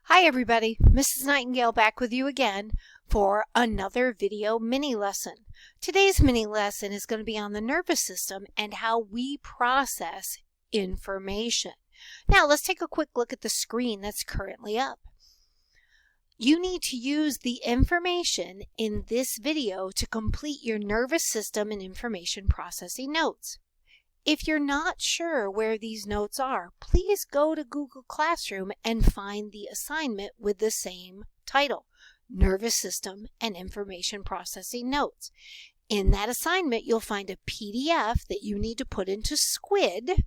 Hi everybody, Mrs. Nightingale back with you again for another video mini lesson. Today's mini lesson is going to be on the nervous system and how we process information. Now let's take a quick look at the screen that's currently up. You need to use the information in this video to complete your nervous system and information processing notes. If you're not sure where these notes are, please go to Google Classroom and find the assignment with the same title, Nervous System and Information Processing Notes. In that assignment, you'll find a PDF that you need to put into Squid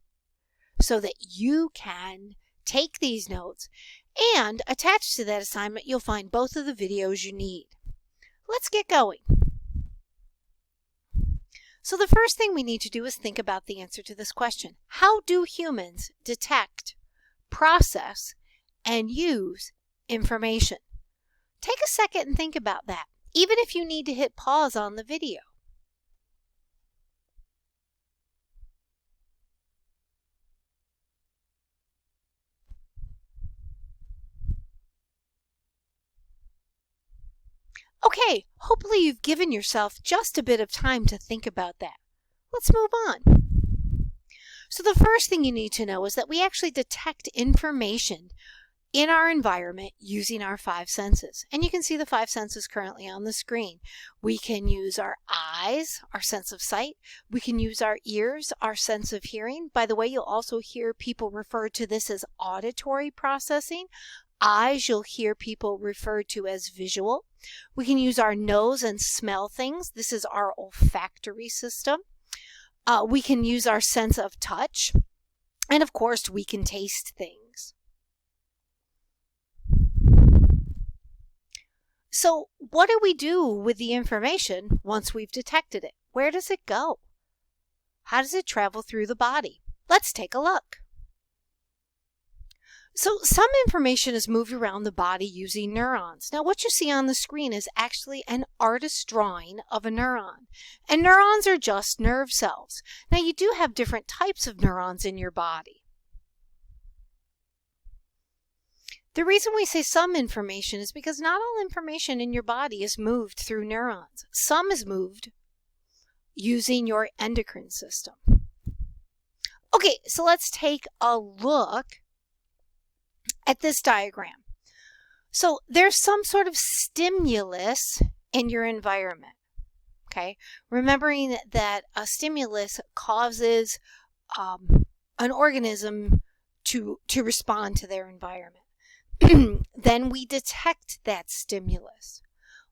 so that you can take these notes, and attached to that assignment, you'll find both of the videos you need. Let's get going. So the first thing we need to do is think about the answer to this question. How do humans detect, process, and use information? Take a second and think about that, even if you need to hit pause on the video. Okay, hopefully you've given yourself just a bit of time to think about that. Let's move on. So the first thing you need to know is that we actually detect information in our environment using our five senses. And you can see the five senses currently on the screen. We can use our eyes, our sense of sight. We can use our ears, our sense of hearing. By the way, you'll also hear people refer to this as auditory processing. Eyes, you'll hear people refer to as visual. We can use our nose and smell things. This is our olfactory system. We can use our sense of touch. And of course, we can taste things. So what do we do with the information once we've detected it? Where does it go? How does it travel through the body? Let's take a look. So some information is moved around the body using neurons. Now what you see on the screen is actually an artist's drawing of a neuron. And neurons are just nerve cells. Now you do have different types of neurons in your body. The reason we say some information is because not all information in your body is moved through neurons. Some is moved using your endocrine system. Okay, so let's take a look at this diagram. So there's some sort of stimulus in your environment, okay? Remembering that a stimulus causes an organism to respond to their environment. Then we detect that stimulus.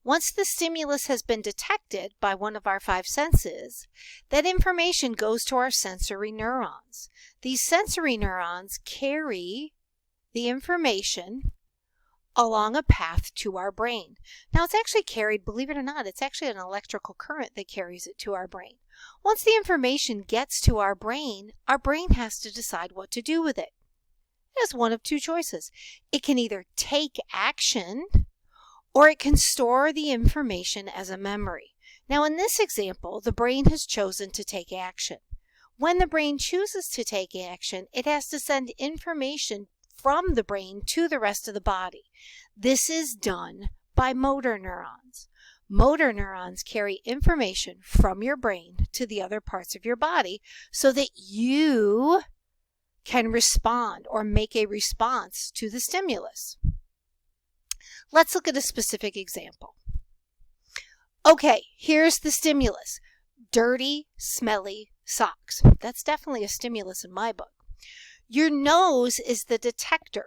Once the stimulus has been detected by one of our five senses, that information goes to our sensory neurons. These sensory neurons carry the information along a path to our brain. Now it's actually carried, believe it or not, it's actually an electrical current that carries it to our brain. Once the information gets to our brain has to decide what to do with it. It has one of two choices. It can either take action or it can store the information as a memory. Now in this example, the brain has chosen to take action. When the brain chooses to take action, it has to send information from the brain to the rest of the body. This is done by motor neurons. Motor neurons carry information from your brain to the other parts of your body so that you can respond or make a response to the stimulus. Let's look at a specific example. Okay, here's the stimulus. Dirty, smelly socks. That's definitely a stimulus in my book. Your nose is the detector.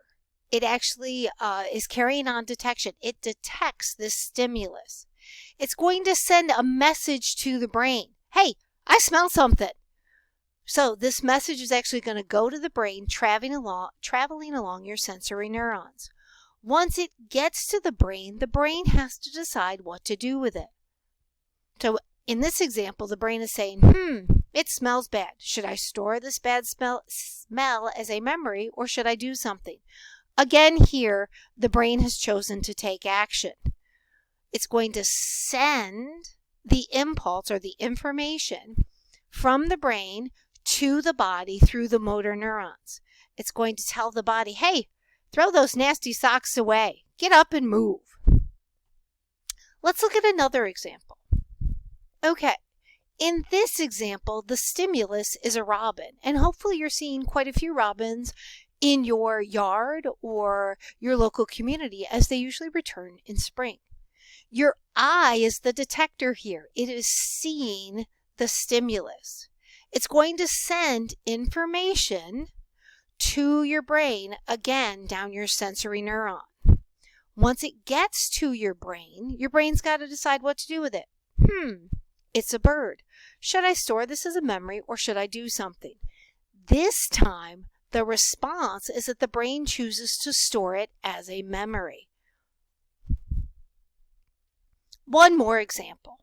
It actually is carrying on detection. It detects this stimulus. It's going to send a message to the brain. Hey, I smell something. So this message is actually going to go to the brain, traveling along your sensory neurons. Once it gets to the brain has to decide what to do with it. So in this example, the brain is saying, it smells bad. Should I store this bad smell as a memory, or should I do something? Again, here, the brain has chosen to take action. It's going to send the impulse or the information from the brain to the body through the motor neurons. It's going to tell the body, hey, Throw those nasty socks away. Get up and move. Let's look at another example. Okay, in this example, the stimulus is a robin, and hopefully you're seeing quite a few robins in your yard or your local community as they usually return in spring. Your eye is the detector here. It is seeing the stimulus. It's going to send information to your brain, again, down your sensory neuron. Once it gets to your brain's got to decide what to do with it. It's a bird. Should I store this as a memory or should I do something? This time, the response is that the brain chooses to store it as a memory. One more example.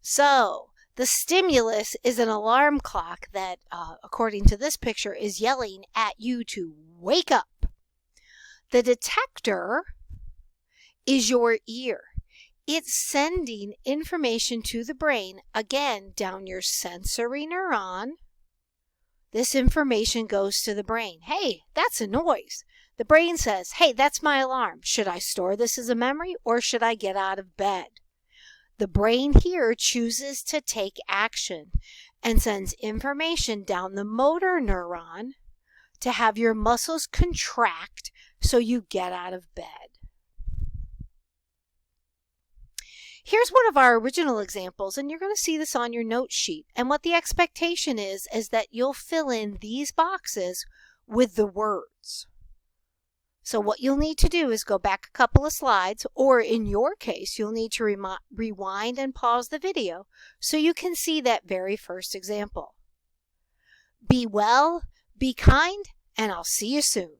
So, the stimulus is an alarm clock that, according to this picture, is yelling at you to wake up. The detector is your ear. It's sending information to the brain, again, down your sensory neuron. This information goes to the brain. Hey, that's a noise. The brain says, hey, that's my alarm. Should I store this as a memory or should I get out of bed? The brain here chooses to take action and sends information down the motor neuron to have your muscles contract so you get out of bed. Here's one of our original examples, and you're going to see this on your note sheet. And what the expectation is that you'll fill in these boxes with the words. So what you'll need to do is go back a couple of slides, or in your case, you'll need to rewind and pause the video so you can see that very first example. Be well, be kind, and I'll see you soon.